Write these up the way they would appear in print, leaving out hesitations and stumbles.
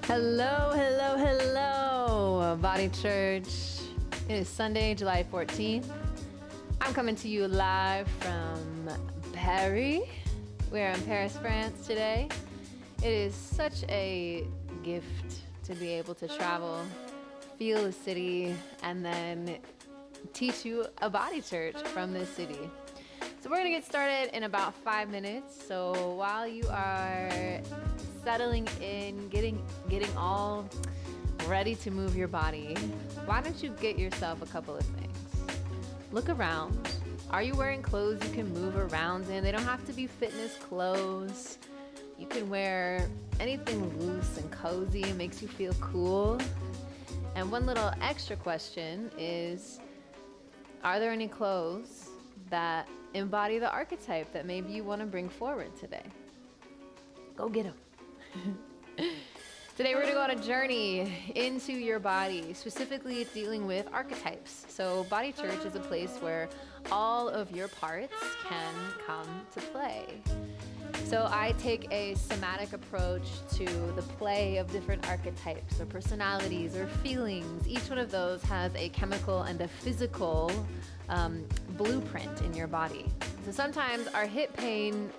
Hello, hello, hello, Body Church. It is Sunday, July 14th. I'm coming to you live from Paris. We're in Paris, France today. It is such a gift to be able to travel, feel the city, and then teach you a body church from this city. So we're gonna get started in about 5 minutes. So while you are settling in, getting all ready to move your body, why don't you get yourself a couple of things? Look around. Are you wearing clothes you can move around in? They don't have to be fitness clothes. You can wear anything loose and cozy. It makes you feel cool. And one little extra question is, are there any clothes that embody the archetype that maybe you want to bring forward today? Go get them. Today we're going to go on a journey into your body, specifically dealing with archetypes. So Body Church is a place where all of your parts can come to play. So I take a somatic approach to the play of different archetypes or personalities or feelings. Each one of those has a chemical and a physical blueprint in your body. So sometimes our hip pain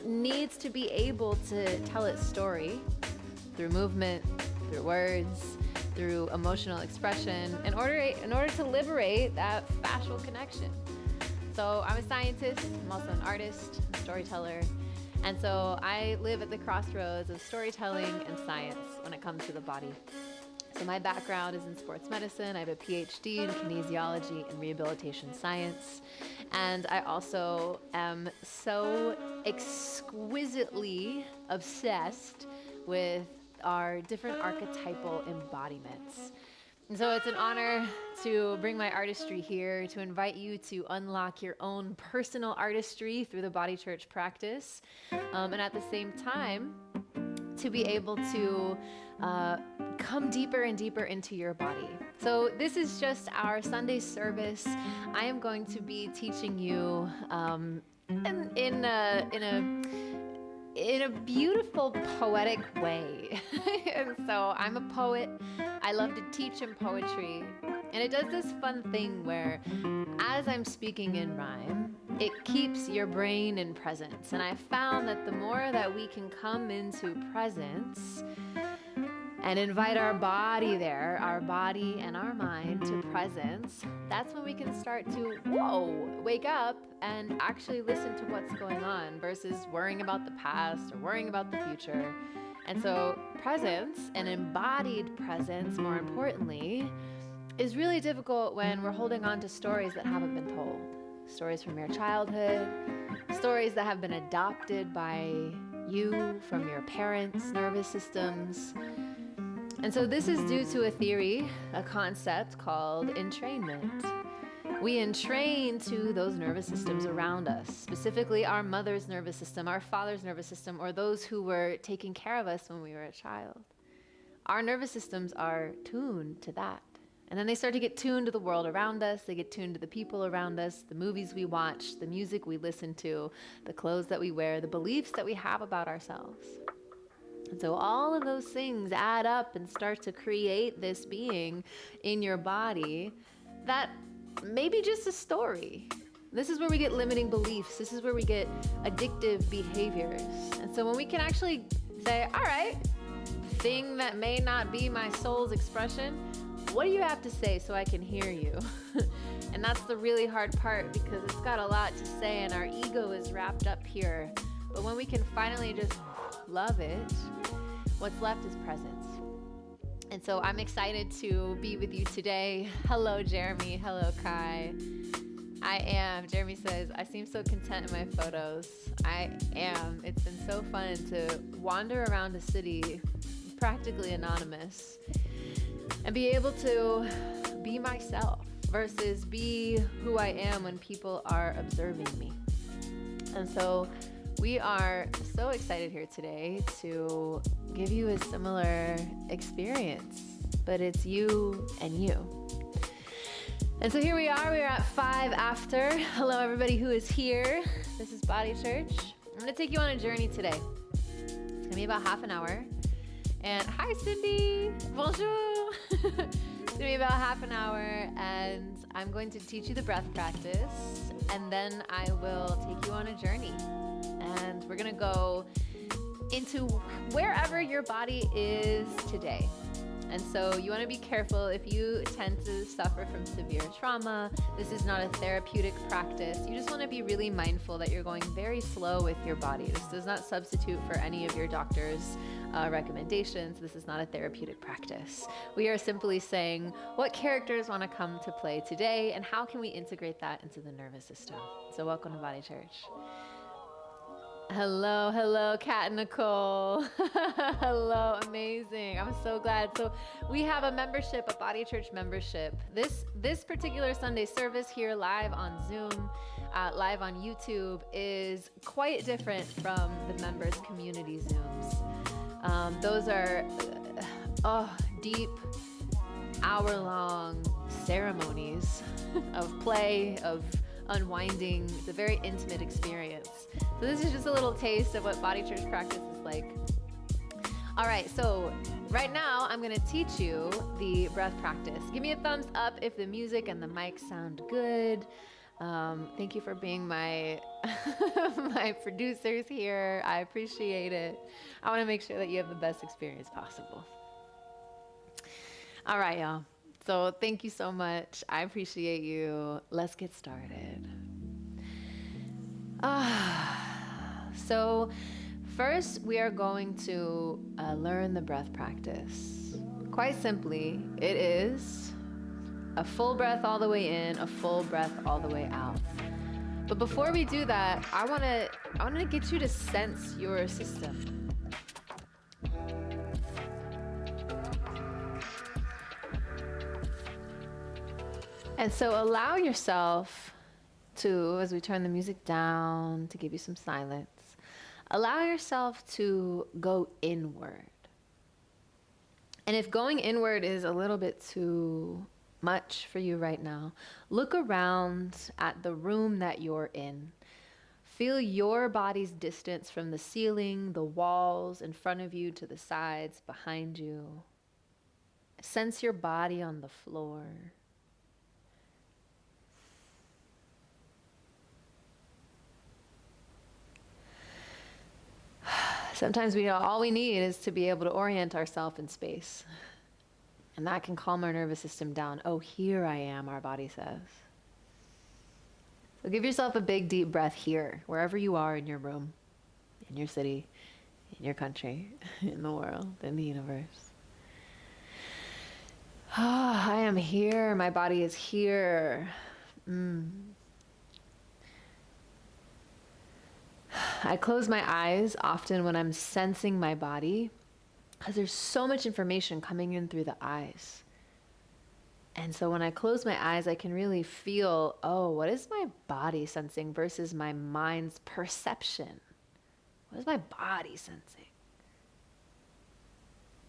needs to be able to tell its story through movement, through words, through emotional expression, in order to liberate that fascial connection. So I'm a scientist, I'm also an artist, a storyteller, and so I live at the crossroads of storytelling and science when it comes to the body. So my background is in sports medicine. I have a PhD in kinesiology and rehabilitation science. And I also am so exquisitely obsessed with our different archetypal embodiments. And so it's an honor to bring my artistry here, to invite you to unlock your own personal artistry through the Body Church practice. And at the same time, to be able to come deeper and deeper into your body. So this is just our Sunday service. I am going to be teaching you in a beautiful poetic way. And so I'm a poet. I love to teach in poetry. And it does this fun thing where as I'm speaking in rhyme, it keeps your brain in presence. And I found that the more that we can come into presence and invite our body there, our body and our mind to presence, that's when we can start to, wake up and actually listen to what's going on versus worrying about the past or worrying about the future. And so presence, and embodied presence, more importantly, is really difficult when we're holding on to stories that haven't been told. Stories from your childhood, stories that have been adopted by you from your parents' nervous systems. And so this is due to a theory, a concept called entrainment. We entrain to those nervous systems around us, specifically our mother's nervous system, our father's nervous system, or those who were taking care of us when we were a child. Our nervous systems are tuned to that. And then they start to get tuned to the world around us. They get tuned to the people around us, the movies we watch, the music we listen to, the clothes that we wear, the beliefs that we have about ourselves. And so all of those things add up and start to create this being in your body that may be just a story. This is where we get limiting beliefs. This is where we get addictive behaviors. And so when we can actually say, all right, thing that may not be my soul's expression, what do you have to say so I can hear you? And that's the really hard part because it's got a lot to say and our ego is wrapped up here. But when we can finally just love it, what's left is presence. And so I'm excited to be with you today. Hello, Jeremy. Hello, Kai. I am. Jeremy says, I seem so content in my photos. I am. It's been so fun to wander around a city, practically anonymous, and be able to be myself versus be who I am when people are observing me. And so we are so excited here today to give you a similar experience, but it's you and you. And so here we are at 5 after. Hello everybody who is here. This is Body Church. I'm gonna take you on a journey today. It's gonna be about half an hour. And hi, Cindy. Bonjour. It's going to be about half an hour, and I'm going to teach you the breath practice, and then I will take you on a journey. And we're going to go into wherever your body is today. And so you want to be careful if you tend to suffer from severe trauma. This is not a therapeutic practice. You just want to be really mindful that you're going very slow with your body. This does not substitute for any of your doctor's recommendations. This is not a therapeutic practice. We are simply saying what characters want to come to play today and how can we integrate that into the nervous system. So welcome to Body Church. Hello, Kat and Nicole. Hello, amazing. I'm so glad. So we have a membership, a Body Church membership. This particular Sunday service here live on Zoom, live on YouTube is quite different from the members' community Zooms. Those are deep, hour-long ceremonies of play, of unwinding. It's a very intimate experience. So this is just a little taste of what Body Church practice is like. All right, so right now I'm gonna teach you the breath practice. Give me a thumbs up if the music and the mic sound good. Thank you for being my my producers here. I appreciate it. I wanna make sure that you have the best experience possible. All right, y'all. So thank you so much. I appreciate you. Let's get started. So first we are going to learn the breath practice. Quite simply, it is a full breath all the way in, a full breath all the way out. But before we do that, I want to get you to sense your system. And so allow yourself to, as we turn the music down to give you some silence, allow yourself to go inward. And if going inward is a little bit too much for you right now, look around at the room that you're in. Feel your body's distance from the ceiling, the walls in front of you, to the sides, behind you. Sense your body on the floor. Sometimes all we need is to be able to orient ourselves in space. And that can calm our nervous system down. Oh, here I am, our body says. So give yourself a big, deep breath here, wherever you are in your room, in your city, in your country, in the world, in the universe. I am here. My body is here. I close my eyes often when I'm sensing my body because there's so much information coming in through the eyes. And so when I close my eyes, I can really feel, what is my body sensing versus my mind's perception? What is my body sensing?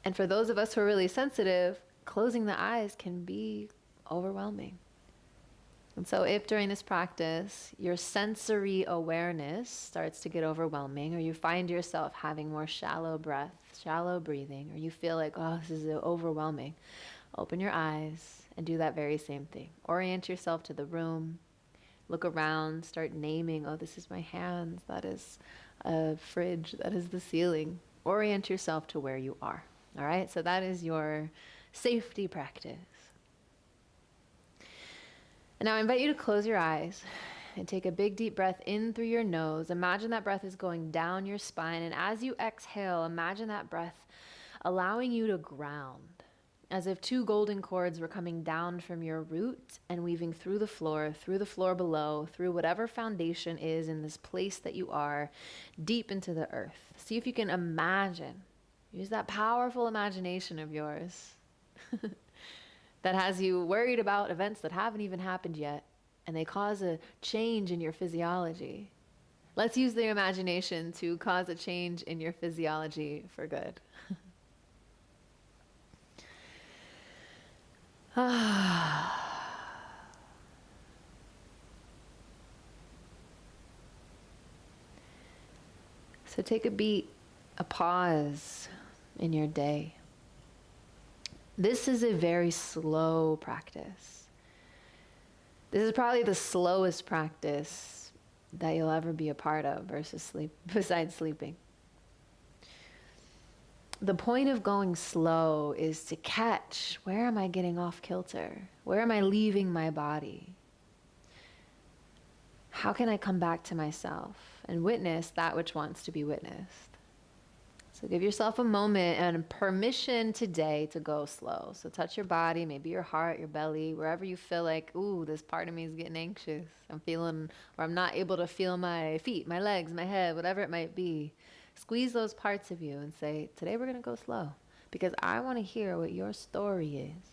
And for those of us who are really sensitive, closing the eyes can be overwhelming. And so if during this practice, your sensory awareness starts to get overwhelming, or you find yourself having more shallow breath, shallow breathing, or you feel like, this is overwhelming, open your eyes and do that very same thing. Orient yourself to the room, look around, start naming, this is my hands, that is a fridge, that is the ceiling. Orient yourself to where you are. All right, so that is your safety practice. And now I invite you to close your eyes and take a big deep breath in through your nose. Imagine that breath is going down your spine. And as you exhale, imagine that breath allowing you to ground, as if two golden cords were coming down from your root and weaving through the floor below, through whatever foundation is in this place that you are, deep into the earth. See if you can imagine. Use that powerful imagination of yours that has you worried about events that haven't even happened yet, and they cause a change in your physiology. Let's use the imagination to cause a change in your physiology for good. So take a beat, a pause, in your day. This is a very slow practice. This is probably the slowest practice that you'll ever be a part of besides sleeping. The point of going slow is to catch, where am I getting off kilter? Where am I leaving my body? How can I come back to myself and witness that which wants to be witnessed? So give yourself a moment and permission today to go slow. So touch your body, maybe your heart, your belly, wherever you feel like, ooh, this part of me is getting anxious. I'm feeling, or I'm not able to feel my feet, my legs, my head, whatever it might be. Squeeze those parts of you and say, today we're going to go slow because I want to hear what your story is.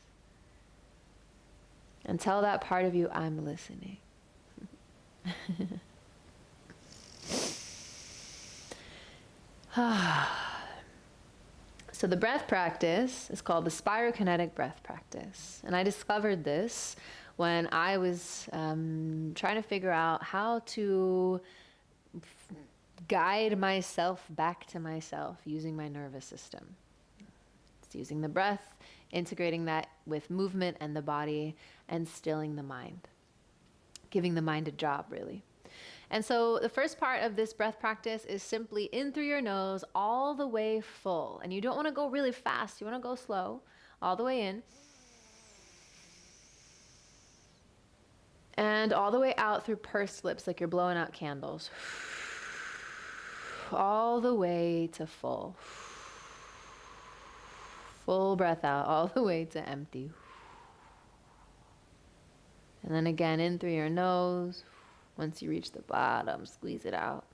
And tell that part of you, I'm listening. So the breath practice is called the spirokinetic breath practice. And I discovered this when I was trying to figure out how to guide myself back to myself using my nervous system. It's using the breath, integrating that with movement and the body, and stilling the mind. Giving the mind a job, really. And so the first part of this breath practice is simply in through your nose all the way full. And you don't want to go really fast. You want to go slow, all the way in. And all the way out through pursed lips like you're blowing out candles. All the way to full. Full breath out, all the way to empty. And then again, in through your nose. Once you reach the bottom, squeeze it out.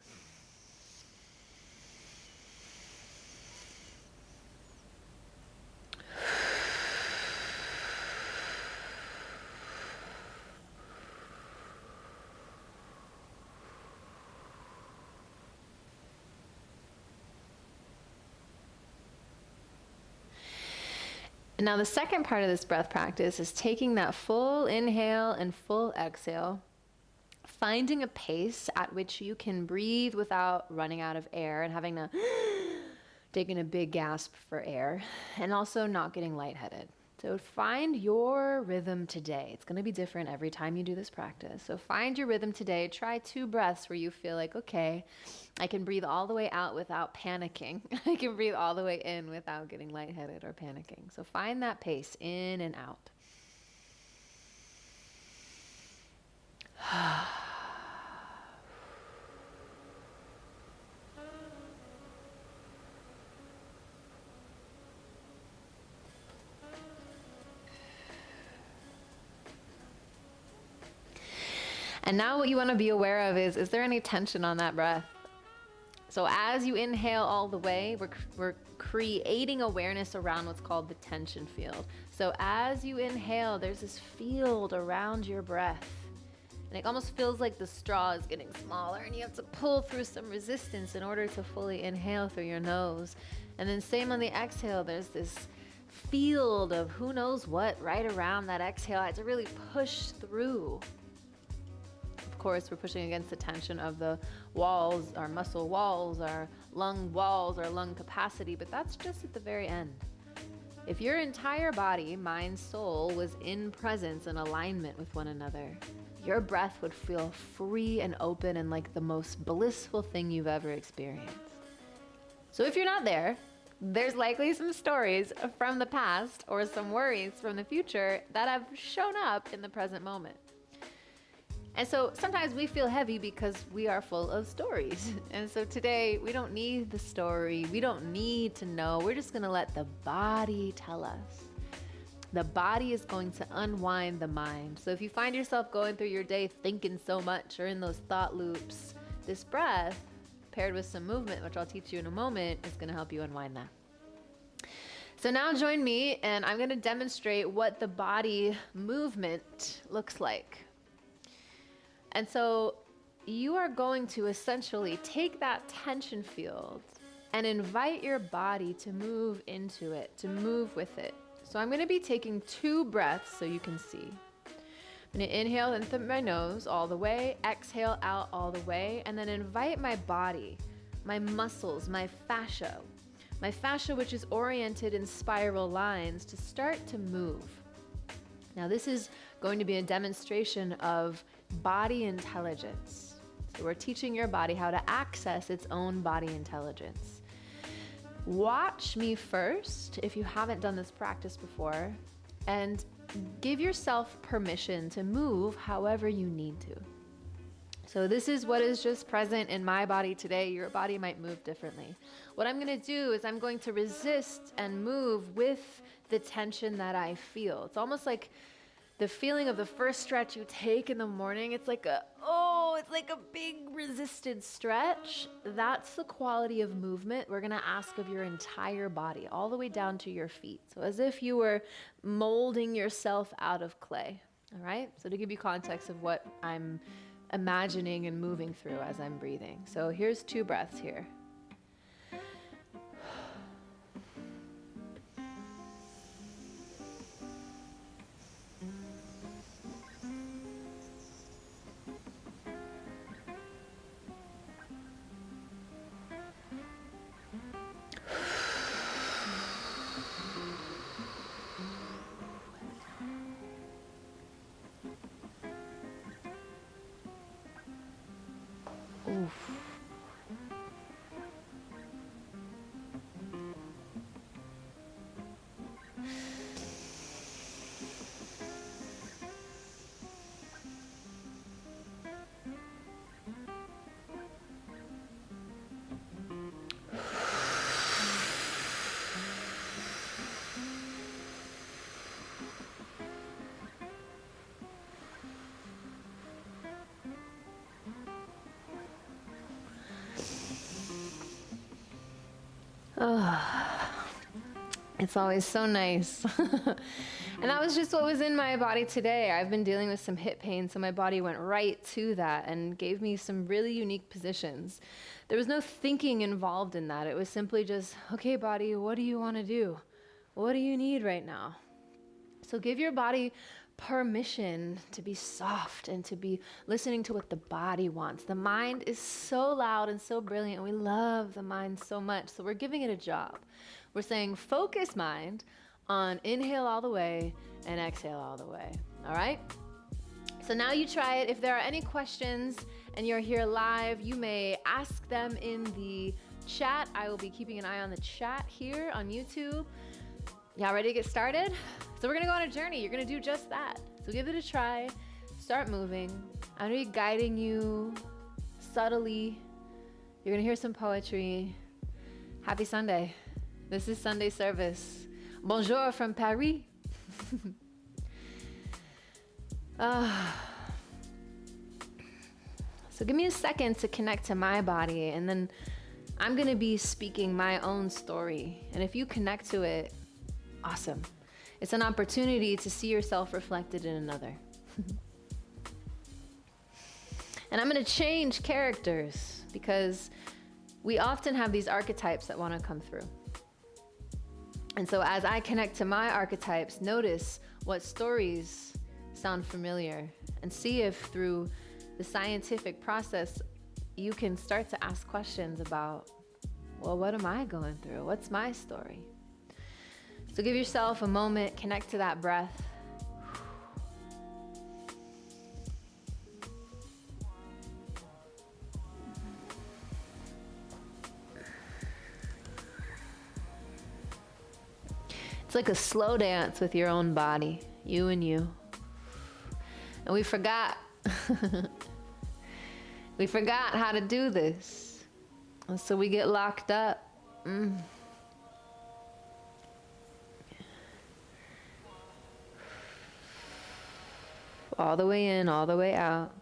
Now the second part of this breath practice is taking that full inhale and full exhale, finding a pace at which you can breathe without running out of air and having to taking a big gasp for air, and also not getting lightheaded. So find your rhythm today. It's going to be different every time you do this practice. So find your rhythm today. Try 2 breaths where you feel like, okay, I can breathe all the way out without panicking. I can breathe all the way in without getting lightheaded or panicking. So find that pace in and out. And now what you want to be aware of is there any tension on that breath? So as you inhale all the way, we're creating awareness around what's called the tension field. So as you inhale, there's this field around your breath. And it almost feels like the straw is getting smaller and you have to pull through some resistance in order to fully inhale through your nose. And then same on the exhale, there's this field of who knows what right around that exhale. I had to really push through. Of course, we're pushing against the tension of the walls, our muscle walls, our lung capacity, but that's just at the very end. If your entire body, mind, soul was in presence and alignment with one another, your breath would feel free and open and like the most blissful thing you've ever experienced. So if you're not there, there's likely some stories from the past or some worries from the future that have shown up in the present moment. And so sometimes we feel heavy because we are full of stories. And so today we don't need the story. We don't need to know. We're just going to let the body tell us. The body is going to unwind the mind. So if you find yourself going through your day thinking so much or in those thought loops, this breath paired with some movement, which I'll teach you in a moment, is going to help you unwind that. So now join me and I'm going to demonstrate what the body movement looks like. And so you are going to essentially take that tension field and invite your body to move into it, to move with it. So I'm going to be taking 2 breaths so you can see. I'm going to inhale in through my nose all the way, exhale out all the way, and then invite my body, my muscles, my fascia, my fascia, which is oriented in spiral lines, to start to move. Now, this is going to be a demonstration of body intelligence. So we're teaching your body how to access its own body intelligence. Watch me first, if you haven't done this practice before, and give yourself permission to move however you need to. So this is what is just present in my body today. Your body might move differently. What I'm going to do is I'm going to resist and move with the tension that I feel. It's almost like the feeling of the first stretch you take in the morning. It's like a big resisted stretch. That's the quality of movement we're going to ask of your entire body, all the way down to your feet. So as if you were molding yourself out of clay. All right? So to give you context of what I'm imagining and moving through as I'm breathing. So here's 2 breaths here. Oof. Oh, it's always so nice. And that was just what was in my body today. I've been dealing with some hip pain, so my body went right to that and gave me some really unique positions. There was no thinking involved in that. It was simply just, okay, body, what do you want to do? What do you need right now? So give your body permission to be soft and to be listening to what the body wants. The mind is so loud and so brilliant. We love the mind so much. So we're giving it a job. We're saying focus mind on inhale all the way and exhale all the way. All right? So now you try it. If there are any questions and you're here live, you may ask them in the chat. I will be keeping an eye on the chat here on YouTube. Y'all ready to get started? So we're gonna go on a journey. You're gonna do just that. So give it a try. Start moving. I'm gonna be guiding you subtly. You're gonna hear some poetry. Happy Sunday. This is Sunday service. Bonjour from Paris. So give me a second to connect to my body, and then I'm gonna be speaking my own story. And if you connect to it, awesome. It's an opportunity to see yourself reflected in another. And I'm going to change characters because we often have these archetypes that want to come through. And so as I connect to my archetypes, notice what stories sound familiar and see if through the scientific process you can start to ask questions about, well, what am I going through? What's my story? So give yourself a moment, connect to that breath. It's like a slow dance with your own body, you and you. And we forgot. We forgot how to do this. And so we get locked up. All the way in, all the way out.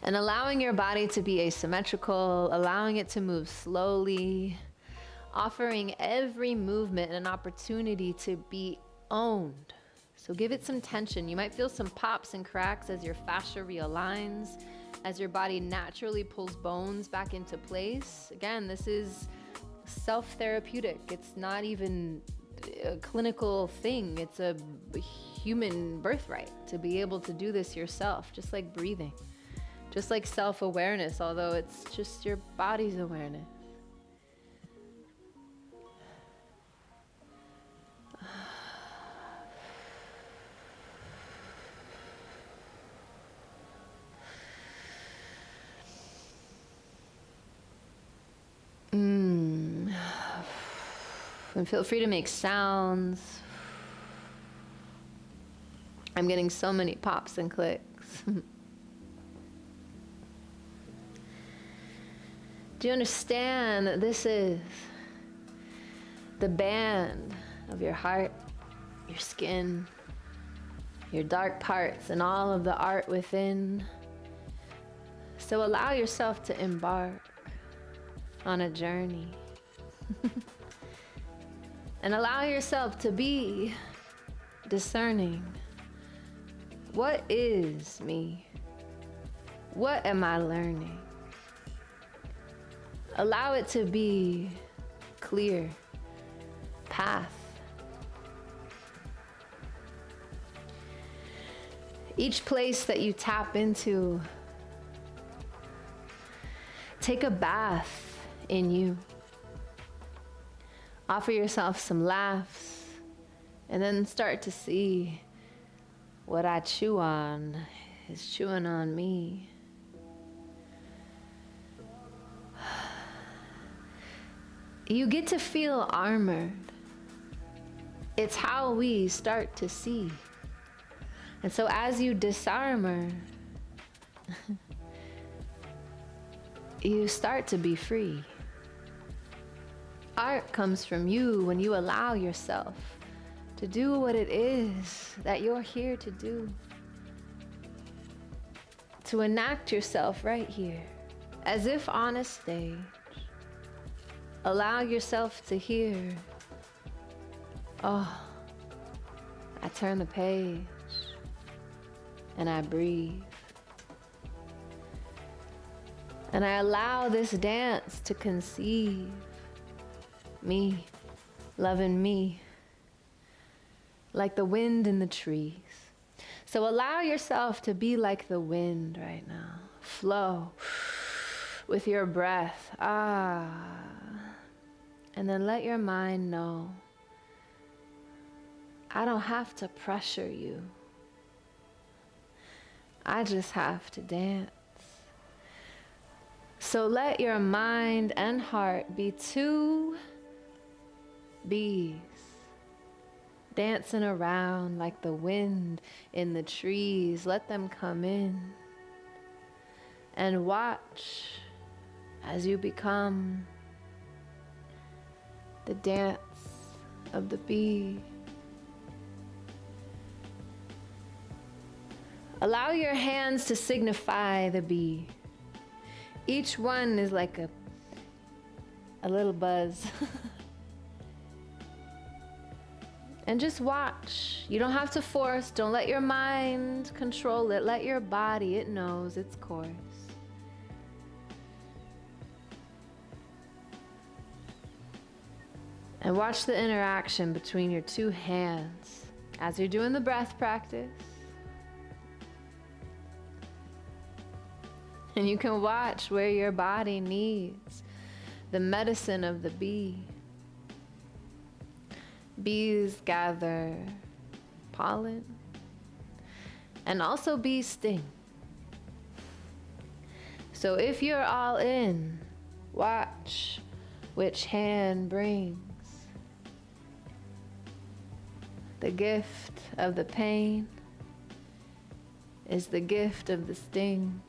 And allowing your body to be asymmetrical, allowing it to move slowly, offering every movement an opportunity to be owned. So give it some tension. You might feel some pops and cracks as your fascia realigns, as your body naturally pulls bones back into place. Again, this is self-therapeutic. It's not even a clinical thing. It's a human birthright to be able to do this yourself, just like breathing, just like self-awareness, although it's just your body's awareness. And feel free to make sounds. I'm getting so many pops and clicks. Do you understand that this is the band of your heart, your skin, your dark parts, and all of the art within? So allow yourself to embark on a journey. And allow yourself to be discerning. What is me? What am I learning? Allow it to be clear path. Each place that you tap into, take a bath in you. Offer yourself some laughs, and then start to see what I chew on is chewing on me. You get to feel armored. It's how we start to see. And so as you disarmor, you start to be free. Art comes from you when you allow yourself to do what it is that you're here to do. To enact yourself right here, as if on a stage. Allow yourself to hear, oh, I turn the page and I breathe. And I allow this dance to conceive me, loving me, like the wind in the trees. So allow yourself to be like the wind right now. Flow with your breath. And then let your mind know, I don't have to pressure you. I just have to dance. So let your mind and heart be two bees dancing around like the wind in the trees. Let them come in and watch as you become the dance of the bee. Allow your hands to signify the bee. Each one is like a little buzz. And just watch. You don't have to force. Don't let your mind control it. Let your body, it knows its course. And watch the interaction between your two hands as you're doing the breath practice. And you can watch where your body needs the medicine of the bee. Bees gather pollen, and also bees sting. So if you're all in, watch which hand brings the gift of the pain is the gift of the sting.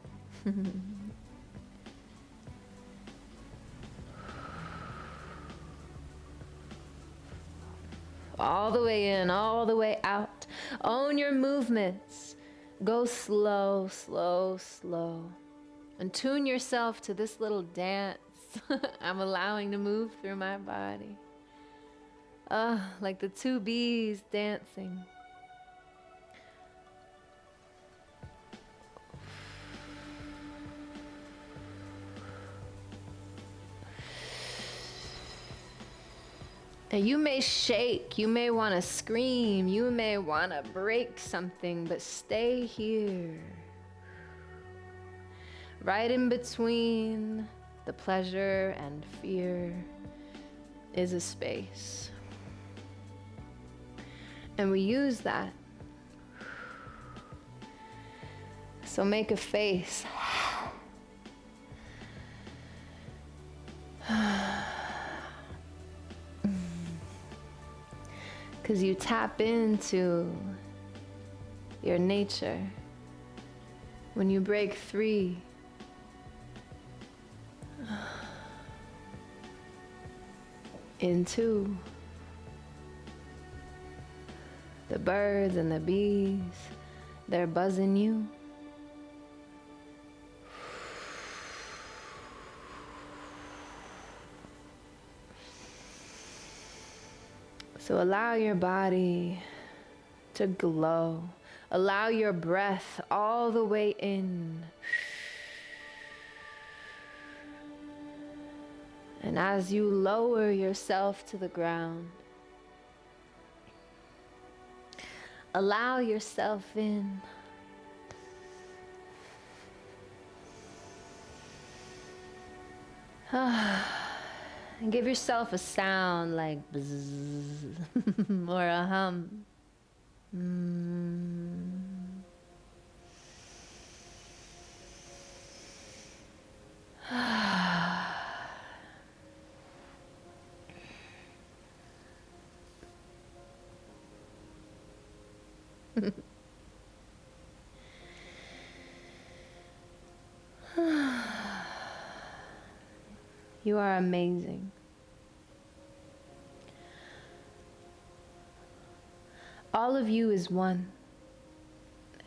All the way in, all the way out. Own your movements. Go slow, slow, slow. And tune yourself to this little dance I'm allowing to move through my body. Like the two bees dancing. And you may shake, you may want to scream, you may want to break something, but stay here. Right in between the pleasure and fear is a space. And we use that. So make a face. 'Cause you tap into your nature when you break free. Into the birds and the bees, they're buzzing you. So allow your body to glow. Allow your breath all the way in. And as you lower yourself to the ground, allow yourself in. And give yourself a sound like bzzz or a hum. You are amazing. All of you is one,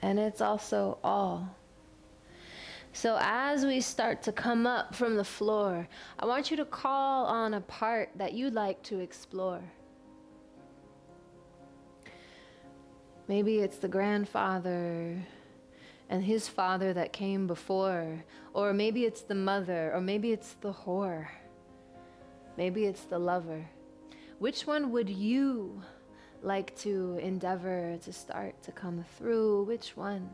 and it's also all. So as we start to come up from the floor, I want you to call on a part that you'd like to explore. Maybe it's the grandfather and his father that came before, or maybe it's the mother, or maybe it's the whore, maybe it's the lover. Which one would you like to endeavor to start to come through? Which one?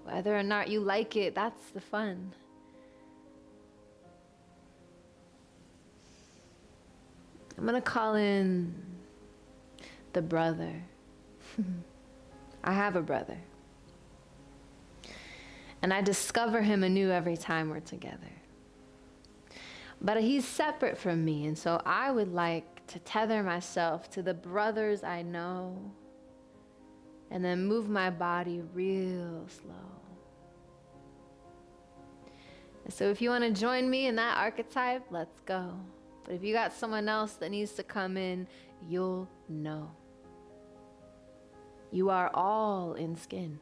Whether or not you like it, that's the fun. I'm gonna call in the brother. I have a brother. And I discover him anew every time we're together. But he's separate from me, and so I would like to tether myself to the brothers I know and then move my body real slow. And so if you want to join me in that archetype, let's go. But if you got someone else that needs to come in, you'll know. You are all in skin.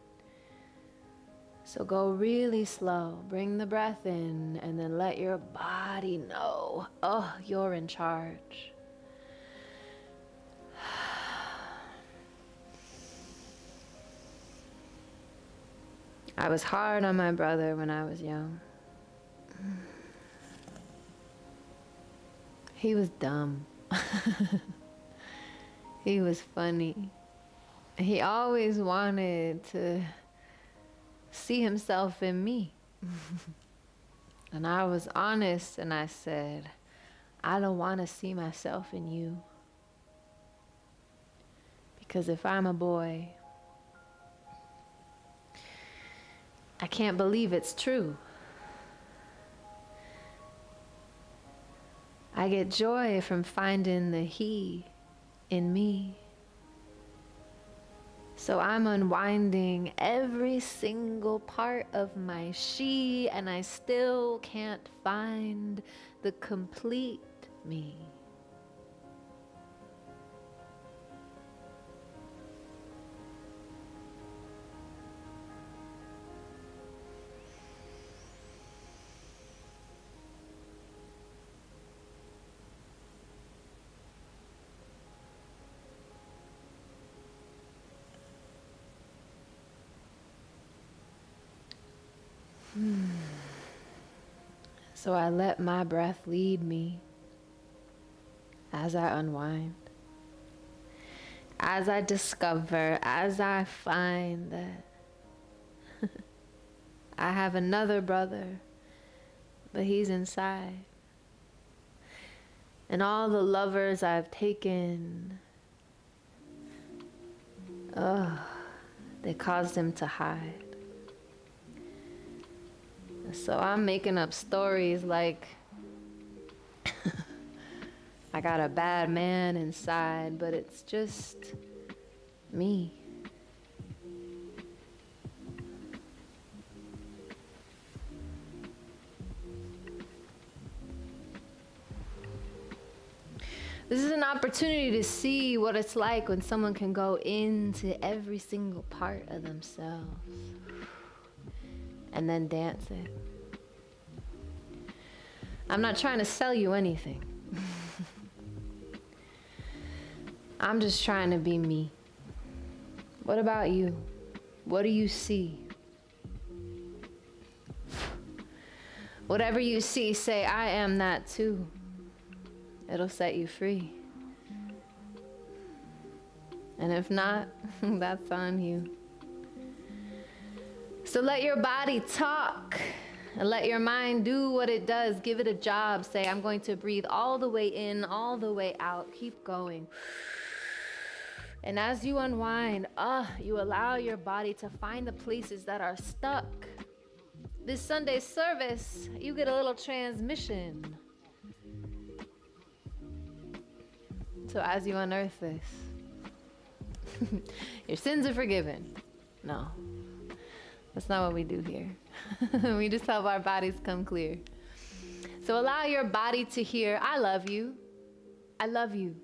So go really slow, bring the breath in, and then let your body know, oh, you're in charge. I was hard on my brother when I was young. He was dumb. He was funny. He always wanted to see himself in me. And I was honest and I said, I don't want to see myself in you. Because if I'm a boy, I can't believe it's true. I get joy from finding the he in me. So I'm unwinding every single part of my she, and I still can't find the complete me. So I let my breath lead me as I unwind, as I discover, as I find that I have another brother, but he's inside. And all the lovers I've taken, they caused him to hide. So I'm making up stories like I got a bad man inside, but it's just me. This is an opportunity to see what it's like when someone can go into every single part of themselves and then dance it. I'm not trying to sell you anything. I'm just trying to be me. What about you? What do you see? Whatever you see, say, I am that too. It'll set you free. And if not, that's on you. So let your body talk and let your mind do what it does. Give it a job. Say, I'm going to breathe all the way in, all the way out. Keep going. And as you unwind, you allow your body to find the places that are stuck. This Sunday service, you get a little transmission. So as you unearth this, your sins are forgiven. No, that's not what we do here. We just help our bodies come clear. So allow your body to hear, I love you. I love you.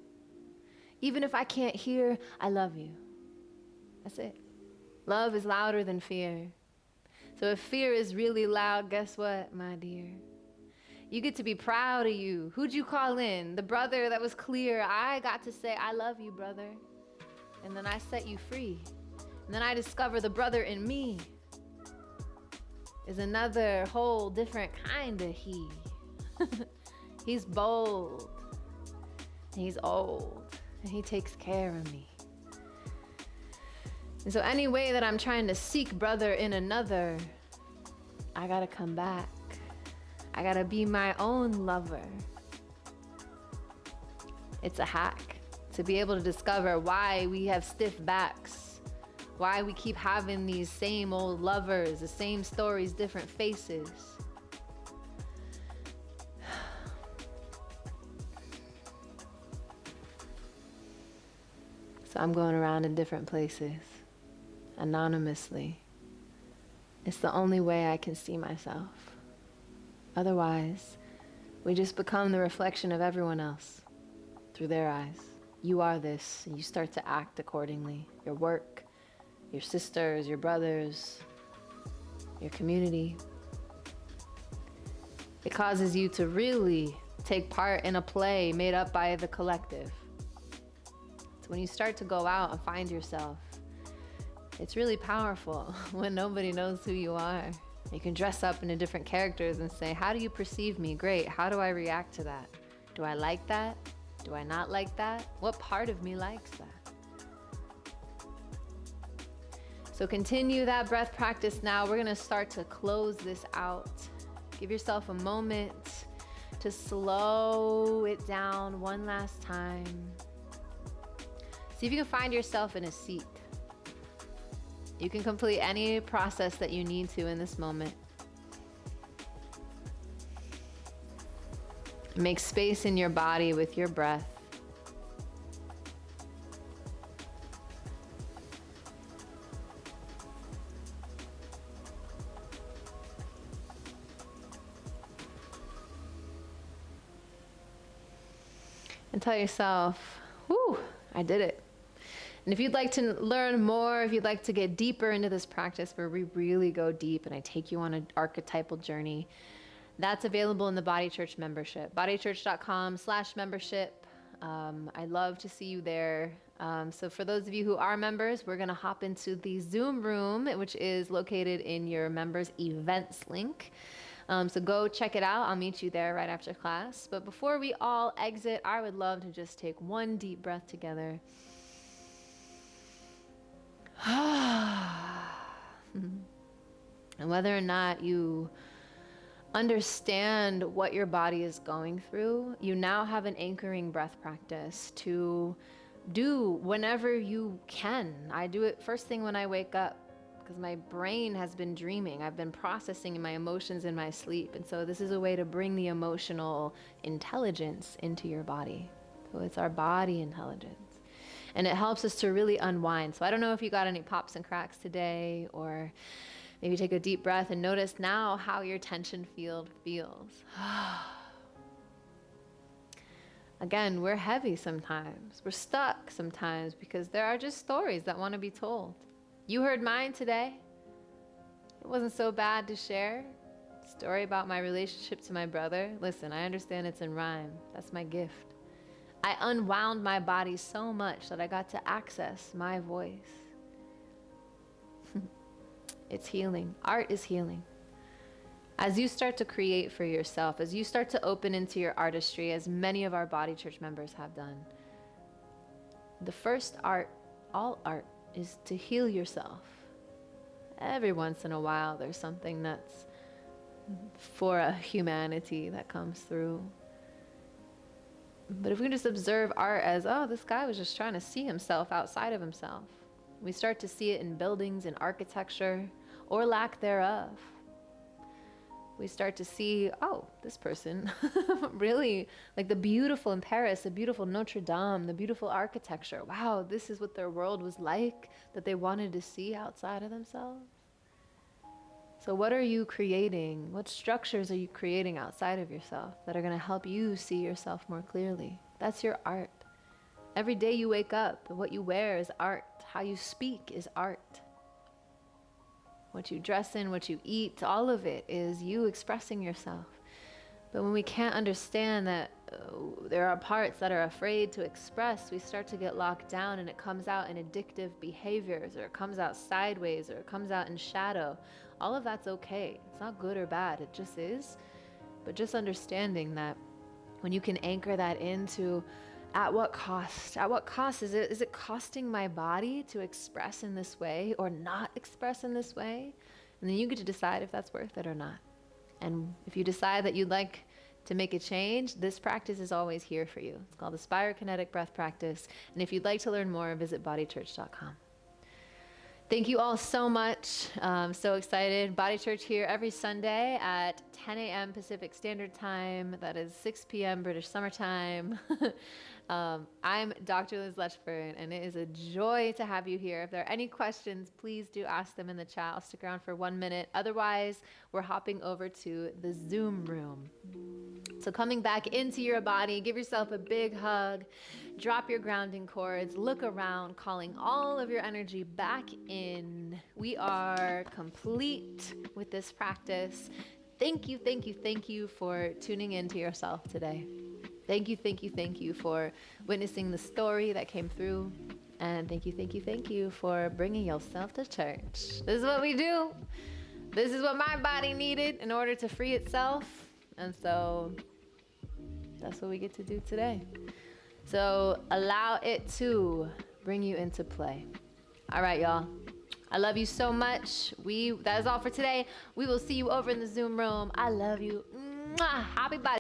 Even if I can't hear, I love you. That's it. Love is louder than fear. So if fear is really loud, guess what, my dear? You get to be proud of you. Who'd you call in? The brother that was clear. I got to say, I love you, brother. And then I set you free. And then I discover the brother in me is another whole different kind of he. He's bold. And he's old. And he takes care of me. And so any way that I'm trying to seek brother in another, I gotta come back. I gotta be my own lover. It's a hack to be able to discover why we have stiff backs, why we keep having these same old lovers, the same stories, different faces. So I'm going around in different places, anonymously. It's the only way I can see myself. Otherwise, we just become the reflection of everyone else through their eyes. You are this, and you start to act accordingly. Your work, your sisters, your brothers, your community. It causes you to really take part in a play made up by the collective. So when you start to go out and find yourself, it's really powerful when nobody knows who you are. You can dress up into different characters and say, how do you perceive me? Great. How do I react to that? Do I like that? Do I not like that? What part of me likes that? So continue that breath practice now. We're going to start to close this out. Give yourself a moment to slow it down one last time. See if you can find yourself in a seat. You can complete any process that you need to in this moment. Make space in your body with your breath. And tell yourself, whew, I did it. And if you'd like to learn more, if you'd like to get deeper into this practice where we really go deep and I take you on an archetypal journey, that's available in the Body Church membership, bodychurch.com/membership. I'd love to see you there. So for those of you who are members, we're going to hop into the Zoom room, which is located in your members events link. So go check it out. I'll meet you there right after class. But before we all exit, I would love to just take one deep breath together. And whether or not you understand what your body is going through, you now have an anchoring breath practice to do whenever you can. I do it first thing when I wake up because my brain has been dreaming. I've been processing my emotions in my sleep. And so this is a way to bring the emotional intelligence into your body. So it's our body intelligence. And it helps us to really unwind. So I don't know if you got any pops and cracks today, or maybe take a deep breath and notice now how your tension field feels. Again, we're heavy sometimes. We're stuck sometimes because there are just stories that want to be told. You heard mine today. It wasn't so bad to share. Story about my relationship to my brother. Listen, I understand it's in rhyme. That's my gift. I unwound my body so much that I got to access my voice. It's healing. Art is healing. As you start to create for yourself, as you start to open into your artistry, as many of our Body Church members have done, the first art, all art, is to heal yourself. Every once in a while, there's something that's for a humanity that comes through. But if we can just observe art as, oh, this guy was just trying to see himself outside of himself, we start to see it in buildings, in architecture, or lack thereof. We start to see, oh, this person really, like the beautiful in Paris, the beautiful Notre Dame, the beautiful architecture. Wow, this is what their world was like, that they wanted to see outside of themselves. So what are you creating? What structures are you creating outside of yourself that are going to help you see yourself more clearly? That's your art. Every day you wake up, what you wear is art. How you speak is art. What you dress in, what you eat, all of it is you expressing yourself. But when we can't understand that there are parts that are afraid to express, we start to get locked down, and it comes out in addictive behaviors, or it comes out sideways, or it comes out in shadow. All of that's okay. It's not good or bad. It just is. But just understanding that when you can anchor that into, at what cost? At what cost is it? Is it costing my body to express in this way or not express in this way? And then you get to decide if that's worth it or not. And if you decide that you'd like to make a change, this practice is always here for you. It's called the Spirokinetic Breath Practice. And if you'd like to learn more, visit bodychurch.com. Thank you all so much. I'm so excited. Body Church here every Sunday at 10 a.m. Pacific Standard Time. That is 6 p.m. British Summer Time. I'm Dr. Liz Letchford, and it is a joy to have you here. If there are any questions, please do ask them in the chat. I'll stick around for 1 minute. Otherwise, we're hopping over to the Zoom room. So coming back into your body, give yourself a big hug, drop your grounding cords, look around, calling all of your energy back in. We are complete with this practice. Thank you, thank you, thank you for tuning into yourself today. Thank you, thank you, thank you for witnessing the story that came through. And thank you, thank you, thank you for bringing yourself to church. This is what we do. This is what my body needed in order to free itself. And so that's what we get to do today. So allow it to bring you into play. All right, y'all. I love you so much. That is all for today. We will see you over in the Zoom room. I love you. Mwah! Happy body.